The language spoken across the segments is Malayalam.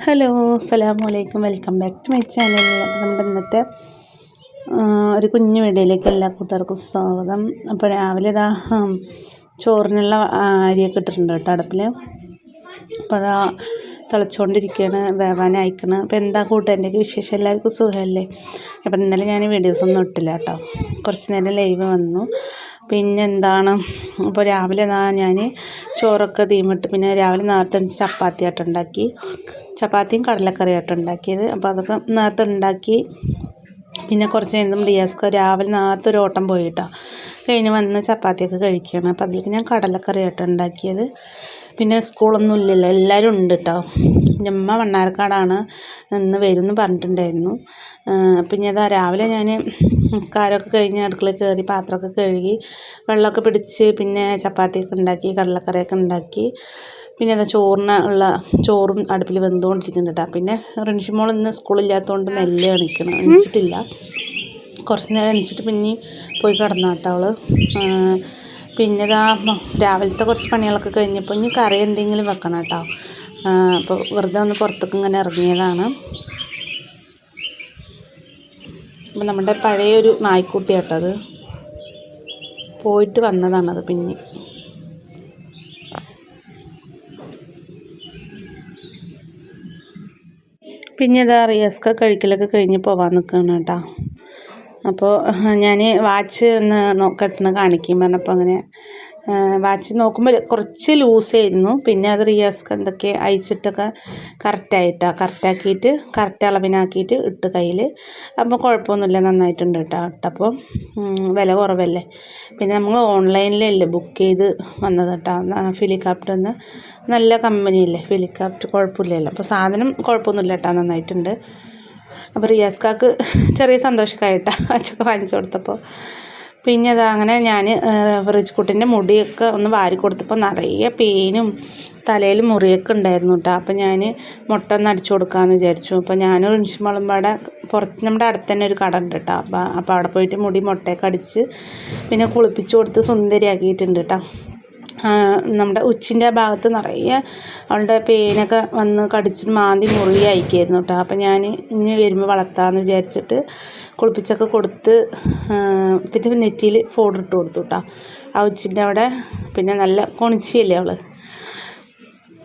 ഹലോ, അസ്സലാമു അലൈക്കും. Welcome back to my channel. അപ്പോൾ നമ്മുടെ ഇന്നത്തെ ഒരു കുഞ്ഞു വീഡിയോയിലേക്ക് എല്ലാ കൂട്ടുകാർക്കും സ്വാഗതം. അപ്പോൾ രാവിലെ ഇതാ ചോറിനുള്ള അരിയൊക്കെ ഇട്ടിട്ടുണ്ട് കേട്ടോ അടുപ്പിൽ. അപ്പോൾ അതാ തിളച്ചുകൊണ്ടിരിക്കുകയാണ്, വേവാനായിക്കണം. അപ്പോൾ എന്താ കൂട്ടുകാരൻ്റെയൊക്കെ വിശേഷം? എല്ലാവർക്കും സുഖമല്ലേ? അപ്പോൾ ഇന്നലെ ഞാൻ വീഡിയോസൊന്നും ഇട്ടില്ല കേട്ടോ, കുറച്ച് നേരം ലൈവ് വന്നു. പിന്നെ എന്താണ്, അപ്പോൾ രാവിലെ ഞാൻ ചോറൊക്കെ തീമിട്ട് പിന്നെ രാവിലെ നേരത്തെ ചപ്പാത്തിയായിട്ട് ഉണ്ടാക്കി, ചപ്പാത്തിയും കടലക്കറിയായിട്ട് ഉണ്ടാക്കിയത്. അപ്പോൾ അതൊക്കെ നേരത്തെ ഉണ്ടാക്കി. പിന്നെ കുറച്ച് നേരം റിയാസ്ക്ക് രാവിലെ നേരത്തെ ഒരു ഓട്ടം പോയിട്ടോ, കഴിഞ്ഞ് വന്ന് ചപ്പാത്തിയൊക്കെ കഴിക്കുകയാണ്. അപ്പോൾ അതിലേക്ക് ഞാൻ കടലക്കറിയായിട്ട് ഉണ്ടാക്കിയത്. പിന്നെ സ്കൂളൊന്നും ഇല്ലല്ലോ, എല്ലാവരും ഉണ്ട് കേട്ടോ. പിന്നെ അമ്മ വണ്ണാരക്കാടാണ്, ഇന്ന് വരുമെന്ന് പറഞ്ഞിട്ടുണ്ടായിരുന്നു. പിന്നെ അതാ രാവിലെ ഞാൻ നിസ്കാരമൊക്കെ കഴിഞ്ഞ് അടുക്കളയിൽ കയറി പാത്രമൊക്കെ കഴുകി വെള്ളമൊക്കെ പിടിച്ച് പിന്നെ ചപ്പാത്തിയൊക്കെ ഉണ്ടാക്കി, കടലക്കറിയൊക്കെ ഉണ്ടാക്കി. പിന്നെ അതാ ചോറും അടുപ്പിൽ വെന്തുകൊണ്ടിരിക്കുന്നുണ്ട് കേട്ടോ. പിന്നെ റിൻഷിമോൾ ഇന്ന് സ്കൂളില്ലാത്തതുകൊണ്ട് മെല്ലെ എണീച്ചിട്ടില്ല. കുറച്ച് നേരം എണീച്ചിട്ട് പിന്നെ പോയി കിടന്നു കേട്ടോ അവൾ. പിന്നെ ഇതാ രാവിലത്തെ കുറച്ച് പണികളൊക്കെ കഴിഞ്ഞപ്പോൾ ഇനി കറി എന്തെങ്കിലും വെക്കണം കേട്ടോ. അപ്പോൾ വെറുതെ ഒന്ന് പുറത്തേക്ക് ഇങ്ങനെ ഇറങ്ങിയതാണ്. അപ്പോൾ നമ്മുടെ പഴയൊരു നായ്ക്കുട്ടി കേട്ടോ, അത് പോയിട്ട് വന്നതാണത്. പിന്നെ ഇതാ റിയാസ്ക കഴിക്കലൊക്കെ കഴിഞ്ഞ് പോകാൻ നിൽക്കുകയാണ് കേട്ടോ. അപ്പോൾ ഞാൻ വാച്ച് ഒന്ന് കെട്ടണ കാണിക്കും പറഞ്ഞപ്പോൾ അങ്ങനെ വാച്ച് നോക്കുമ്പോൾ കുറച്ച് ലൂസായിരുന്നു. പിന്നെ അത് റിയാസ്ക്ക് എന്തൊക്കെ അയച്ചിട്ടൊക്കെ കറക്റ്റാക്കിയിട്ട് കറക്റ്റ് അളവിനാക്കിയിട്ട് ഇട്ട് കയ്യിൽ. അപ്പോൾ കുഴപ്പമൊന്നുമില്ല, നന്നായിട്ടുണ്ട് കേട്ടോ. ഇട്ടപ്പോൾ വില കുറവല്ലേ. പിന്നെ നമ്മൾ ഓൺലൈനിലല്ലേ ബുക്ക് ചെയ്ത് വന്നത് കേട്ടോ, ഫിലിപ്കാർട്ടിൽ നിന്ന്. നല്ല കമ്പനിയല്ലേ ഫിലിപ്കാർട്ട്, കുഴപ്പമില്ലല്ലോ. അപ്പോൾ സാധനം കുഴപ്പമൊന്നുമില്ല കേട്ടോ, നന്നായിട്ടുണ്ട്. അപ്പോൾ റിയാസ്കാക്ക് ചെറിയ സന്തോഷമൊക്കെയായിട്ടാ അച്ഛക്ക് വാങ്ങിച്ചു കൊടുത്തപ്പോൾ. പിന്നെ അത് അങ്ങനെ ഞാൻ റിച്ച്കുട്ടിൻ്റെ മുടിയൊക്കെ ഒന്ന് വാരി കൊടുത്തപ്പോൾ നിറയെ പെയിനും തലയിൽ മുറിയൊക്കെ ഉണ്ടായിരുന്നു കേട്ടോ. അപ്പോൾ ഞാൻ മുട്ട ഒന്ന് അടിച്ചു കൊടുക്കാമെന്ന് വിചാരിച്ചു. അപ്പോൾ ഞാനും റിൻഷിമോളും പാടെ പുറത്ത് നമ്മുടെ അടുത്ത് തന്നെ ഒരു കട ഉണ്ട് കേട്ടോ. അപ്പോൾ അവിടെ പോയിട്ട് മുട്ടയൊക്കെ അടിച്ച് പിന്നെ കുളിപ്പിച്ച് കൊടുത്ത് സുന്ദരിയാക്കിയിട്ടുണ്ട് കേട്ടോ. നമ്മുടെ ഉച്ചിൻ്റെ ഭാഗത്ത് നിറയെ അവളുടെ പേനൊക്കെ വന്ന് കടിച്ചിട്ട് മാന്തി മുറിയായിരിക്കുമായിരുന്നു കേട്ടോ. അപ്പോൾ ഞാൻ ഇനി വരുമ്പോൾ വളർത്താമെന്ന് വിചാരിച്ചിട്ട് കുളിപ്പിച്ചൊക്കെ കൊടുത്ത് എന്നിട്ട് നെറ്റിയിൽ പൗഡർ ഇട്ട് കൊടുത്തു കേട്ടോ ആ ഉച്ചിൻ്റെ അവിടെ. പിന്നെ നല്ല കൊണിച്ചിയല്ലേ അവൾ.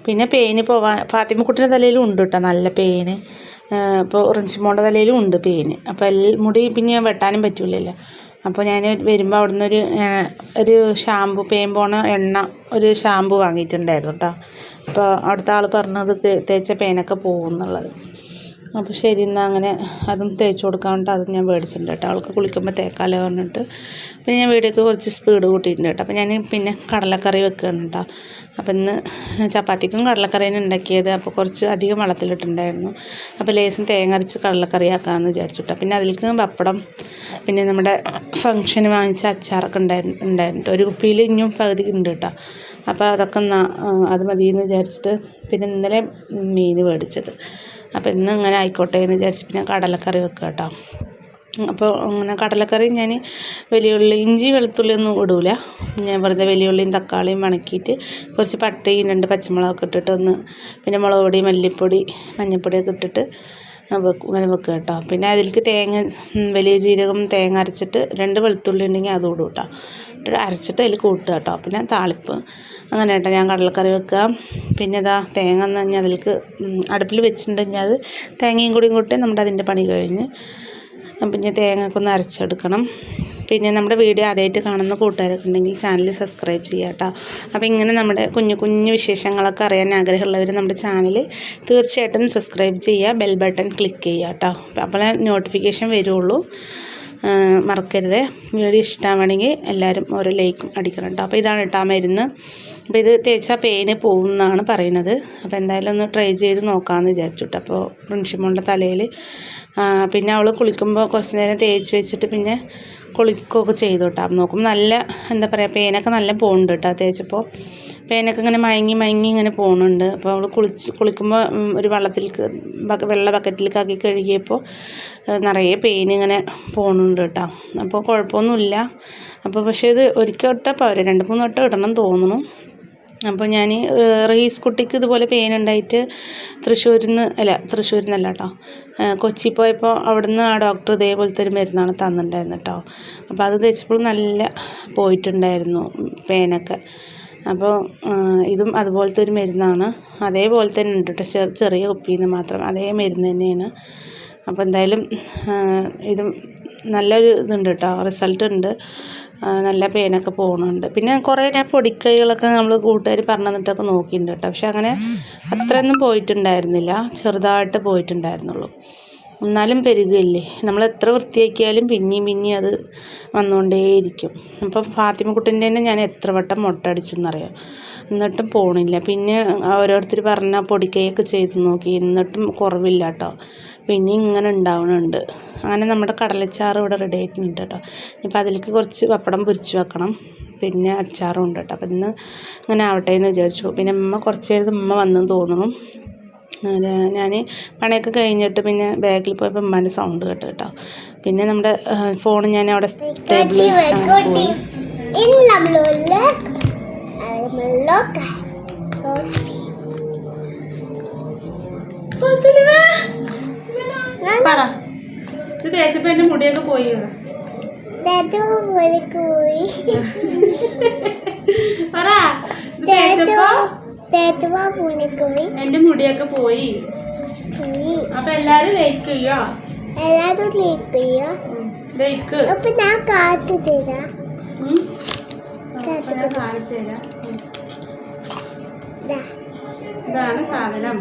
പിന്നെ പെയിന് പോവാൻ ഫാത്തിമക്കുട്ടിൻ്റെ തലയിലും ഉണ്ട് കേട്ടോ നല്ല പെയിന്. ഇപ്പോൾ റിൻഷിമോളുടെ തലയിലും ഉണ്ട് പെയിന്. അപ്പോൾ മുടി പിന്നെ വെട്ടാനും പറ്റില്ലല്ലോ. അപ്പോൾ ഞാൻ വരുമ്പോൾ അവിടെ നിന്ന് ഒരു ഷാമ്പു, പെയിൻ പോണ എണ്ണ, ഒരു ഷാമ്പു വാങ്ങിയിട്ടുണ്ടായിരുന്നു കേട്ടോ. അപ്പോൾ അവിടുത്തെ ആൾ പറഞ്ഞത് തേച്ച പെയിനൊക്കെ പോകും എന്നുള്ളത്. അപ്പോൾ ശരി എന്നാൽ അങ്ങനെ അതും തേച്ച് കൊടുക്കാൻ വേണ്ടിയിട്ട് അതും ഞാൻ മേടിച്ചിട്ടുണ്ട് കേട്ടോ. അവൾക്ക് കുളിക്കുമ്പോൾ തേക്കാലോ പറഞ്ഞിട്ട്. പിന്നെ ഞാൻ വീഡിയോക്ക് കുറച്ച് സ്പീഡ് കൂട്ടിയിട്ടുണ്ട് കേട്ടോ. അപ്പോൾ ഞാൻ പിന്നെ കടലക്കറി വെക്കുകയാണ് കേട്ടോ. അപ്പോൾ ഇന്ന് ചപ്പാത്തിക്കും കടലക്കറിയാണ് ഉണ്ടാക്കിയത്. അപ്പോൾ കുറച്ച് അധികം വെള്ളത്തിലിട്ടുണ്ടായിരുന്നു. അപ്പോൾ ലേശം തേങ്ങ അരച്ച് കടലക്കറി ആക്കാമെന്ന് വിചാരിച്ചു കേട്ടോ. പിന്നെ അതിലേക്ക് പപ്പടം, പിന്നെ നമ്മുടെ ഫംഗ്ഷന് വാങ്ങിച്ച അച്ചാറൊക്കെ ഉണ്ടായിരുന്നു. ഒരു കുപ്പിയിൽ ഇനിയും പകുതി ഉണ്ട് കേട്ടോ. അപ്പോൾ അതൊക്കെ അത് മതിയെന്ന് വിചാരിച്ചിട്ട് പിന്നെ ഇന്നലെ മീൻ മേടിച്ചത്. അപ്പോൾ ഇന്ന് ഇങ്ങനെ ആയിക്കോട്ടെ എന്ന് വിചാരിച്ച് പിന്നെ കടലക്കറി വെക്കുക കേട്ടോ. അപ്പോൾ അങ്ങനെ കടലക്കറി ഞാൻ വലിയുള്ളി, ഇഞ്ചി വെളുത്തുള്ളി ഒന്നും ഇടൂല. ഞാൻ വെറുതെ വലിയുള്ളിയും തക്കാളിയും വണക്കിയിട്ട് കുറച്ച് പട്ടയും 2 പച്ചമുളകൊക്കെ ഇട്ടിട്ട് പിന്നെ മുളക് പൊടി, മല്ലിപ്പൊടി, മഞ്ഞൾപ്പൊടിയൊക്കെ ഇട്ടിട്ട് ഇങ്ങനെ വെക്കുക കേട്ടോ. പിന്നെ അതിലേക്ക് വലിയ ജീരകം തേങ്ങ അരച്ചിട്ട് 2 വെളുത്തുള്ളി ഉണ്ടെങ്കിൽ അതും ഇടും കേട്ടോ. ഇട്ട് അരച്ചിട്ട് അതിൽ കൂട്ടുക കേട്ടോ. പിന്നെ താളിപ്പ്, അങ്ങനെ കേട്ടോ ഞാൻ കടലക്കറി വെക്കുക. പിന്നെ ഇതാ തേങ്ങ എന്ന് പറഞ്ഞാൽ അതിലേക്ക് അടുപ്പിൽ വെച്ചിട്ടുണ്ടെങ്കിൽ അത് തേങ്ങയും കൂടിയും കൂട്ടി നമ്മുടെ അതിൻ്റെ പണി കഴിഞ്ഞ്. പിന്നെ തേങ്ങയൊക്കെ ഒന്ന് അരച്ചെടുക്കണം. പിന്നെ നമ്മുടെ വീഡിയോ ആദ്യമായിട്ട് കാണുന്ന കൂട്ടുകാരൊക്കെ ഉണ്ടെങ്കിൽ ചാനൽ സബ്സ്ക്രൈബ് ചെയ്യുക കേട്ടോ. അപ്പോൾ ഇങ്ങനെ നമ്മുടെ കുഞ്ഞു വിശേഷങ്ങളൊക്കെ അറിയാൻ ആഗ്രഹമുള്ളവർ നമ്മുടെ ചാനൽ തീർച്ചയായിട്ടും സബ്സ്ക്രൈബ് ചെയ്യുക, ബെൽ ബട്ടൺ ക്ലിക്ക് ചെയ്യുക കേട്ടോ. അപ്പോൾ നോട്ടിഫിക്കേഷൻ വരുള്ളൂ, മറക്കരുത്. വീഡിയോ ഇഷ്ടമാണെങ്കിൽ എല്ലാവരും ഓരോ ലൈക്കും അടിക്കണം കേട്ടോ. അപ്പോൾ ഇതാണ് കേട്ടോ മരുന്ന്. അപ്പോൾ ഇത് തേച്ചാൽ പെയിന് പോകുമെന്നാണ് പറയുന്നത്. അപ്പോൾ എന്തായാലും ഒന്ന് ട്രൈ ചെയ്ത് നോക്കാമെന്ന് വിചാരിച്ചു കേട്ടോ. അപ്പോൾ റിൻഷിമോളുടെ തലയിൽ പിന്നെ അവൾ കുളിക്കുമ്പോൾ കുറച്ച് നേരം തേച്ച് വെച്ചിട്ട് പിന്നെ കുളിക്കുകയൊക്കെ ചെയ്തു കേട്ടോ. നോക്കുമ്പോൾ നല്ല എന്താ പറയുക, പേനൊക്കെ നല്ല പോകുന്നുണ്ട് കേട്ടോ. തേച്ചപ്പോൾ പേനൊക്കെ ഇങ്ങനെ മയങ്ങി ഇങ്ങനെ പോകുന്നുണ്ട്. അപ്പോൾ അവൾ കുളിക്കുമ്പോൾ ഒരു വെള്ള ബക്കറ്റിലേക്കാക്കി കഴുകിയപ്പോൾ നിറയെ പെയിൻ ഇങ്ങനെ പോകുന്നുണ്ട് കേട്ടോ. അപ്പോൾ കുഴപ്പമൊന്നുമില്ല. അപ്പോൾ പക്ഷേ ഇത് ഒരിക്കൽ ഇട്ടാൽ പോരെ, 2-3 വട്ടം ഇടണം തോന്നുന്നു. അപ്പോൾ ഞാൻ റഹീസ് കുട്ടിക്ക് ഇതുപോലെ പെയിൻ ഉണ്ടായിട്ട് തൃശ്ശൂരിൽ നിന്നല്ല കേട്ടോ, കൊച്ചി പോയപ്പോൾ അവിടുന്ന് ആ ഡോക്ടർ ഇതേപോലത്തെ ഒരു മരുന്നാണ് തന്നിട്ടുണ്ടായിരുന്നു കേട്ടോ. അപ്പോൾ അത് തേച്ചപ്പോൾ നല്ല പോയിട്ടുണ്ടായിരുന്നു പെയിനൊക്കെ. അപ്പോൾ ഇതും അതുപോലത്തെ ഒരു മരുന്നാണ്, അതേപോലെ തന്നെ ഉണ്ട് കേട്ടോ, ചെറിയ കുപ്പിയിൽ നിന്ന് മാത്രം അതേ മരുന്ന് തന്നെയാണ്. അപ്പോൾ എന്തായാലും ഇതും നല്ലൊരു ഇതുണ്ട് കേട്ടോ, റിസൾട്ട് ഉണ്ട്, നല്ല പെയിനൊക്കെ പോകുന്നുണ്ട്. പിന്നെ കുറേ ഞാൻ പൊടിക്കൈകളൊക്കെ നമ്മൾ കൂട്ടുകാർ പറഞ്ഞു തന്നിട്ടൊക്കെ നോക്കിയിട്ടുണ്ട് കേട്ടോ, പക്ഷെ അങ്ങനെ അത്രയൊന്നും പോയിട്ടുണ്ടായിരുന്നില്ല, ചെറുതായിട്ട് പോയിട്ടുണ്ടായിരുന്നുള്ളൂ. എന്നാലും പെരുകയില്ലേ, നമ്മൾ എത്ര വൃത്തിയാക്കിയാലും പിന്നെയും അത് വന്നുകൊണ്ടേയിരിക്കും. അപ്പം ഫാത്തിമക്കുട്ടീൻ്റെ തന്നെ ഞാൻ എത്ര വട്ടം മുട്ട അടിച്ചെന്നറിയാം, എന്നിട്ടും പോണില്ല. പിന്നെ ഓരോരുത്തർ പറഞ്ഞ പൊടിക്കൈയൊക്കെ ചെയ്ത് നോക്കി, എന്നിട്ടും കുറവില്ല കേട്ടോ, പിന്നെ ഇങ്ങനെ ഉണ്ടാവുന്നുണ്ട്. അങ്ങനെ നമ്മുടെ കടലച്ചാറ് ഇവിടെ റെഡി ആയിട്ടുണ്ട് കേട്ടോ. ഇപ്പം അതിലേക്ക് കുറച്ച് പപ്പടം പൊരിച്ച് വെക്കണം, പിന്നെ അച്ചാറും ഉണ്ട് കേട്ടോ. അപ്പം ഇന്ന് ഇങ്ങനെ ആവട്ടെ എന്ന് വിചാരിച്ചു. പിന്നെ കുറച്ച് നേരം വന്നെന്ന് തോന്നുന്നു. ഞാൻ പണിയൊക്കെ കഴിഞ്ഞിട്ട് പിന്നെ ബാഗിൽ പോയപ്പോൾ ഉമ്മാൻ്റെ സൗണ്ട് കേട്ടോ. പിന്നെ നമ്മുടെ ഫോൺ ഞാൻ അവിടെ ടേബിളിൽ പോയി. പറ, ഇത് തേച്ചപ്പോൾ എൻ്റെ മുടിയൊക്കെ പോയി. പറ, എന്റെ മുടിയൊക്കെ പോയി. അപ്പൊ എല്ലാരും ലൈക്ക് ചെയ്യോ? അപ്പൊ ഞാൻ കാണിച്ചു തരാം. ഇതാണ് സാധനം.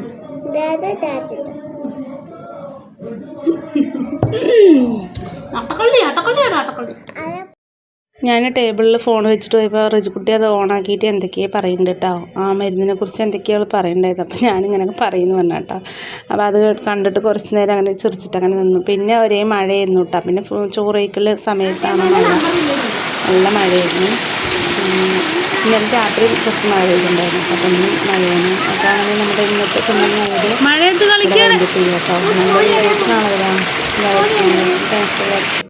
ഞാൻ ടേബിളിൽ ഫോൺ വെച്ചിട്ട് പോയപ്പോൾ റജിക്കുട്ടി അത് ഓണാക്കിയിട്ട് എന്തൊക്കെയാണ് പറയുന്നുണ്ട് കേട്ടോ, ആ മരുന്നിനെ കുറിച്ച് എന്തൊക്കെയാണ് പറയുന്നുണ്ടായത്. അപ്പോൾ ഞാനിങ്ങനെയൊക്കെ പറയുന്നു പറഞ്ഞ കേട്ടോ. അപ്പോൾ അത് കണ്ടിട്ട് കുറച്ച് നേരം അങ്ങനെ ചിരിച്ചിട്ട് അങ്ങനെ നിന്നു. പിന്നെ ഒരേ മഴയായിരുന്നു കേട്ടോ. പിന്നെ ചോറ് കഴിക്കൽ സമയത്താണ് നല്ല മഴയായിരുന്നു. ഇന്നലെ രാത്രി കുറച്ച് മഴ പെയ്തിട്ടുണ്ടായിരുന്നു, അപ്പം ഇന്നും മഴയാണ്. അപ്പോൾ അങ്ങനെ നമ്മുടെ ഇന്നത്തെ കുഞ്ഞിനായത് കേട്ടോ. നാളെ വരാം. Thanks for watching.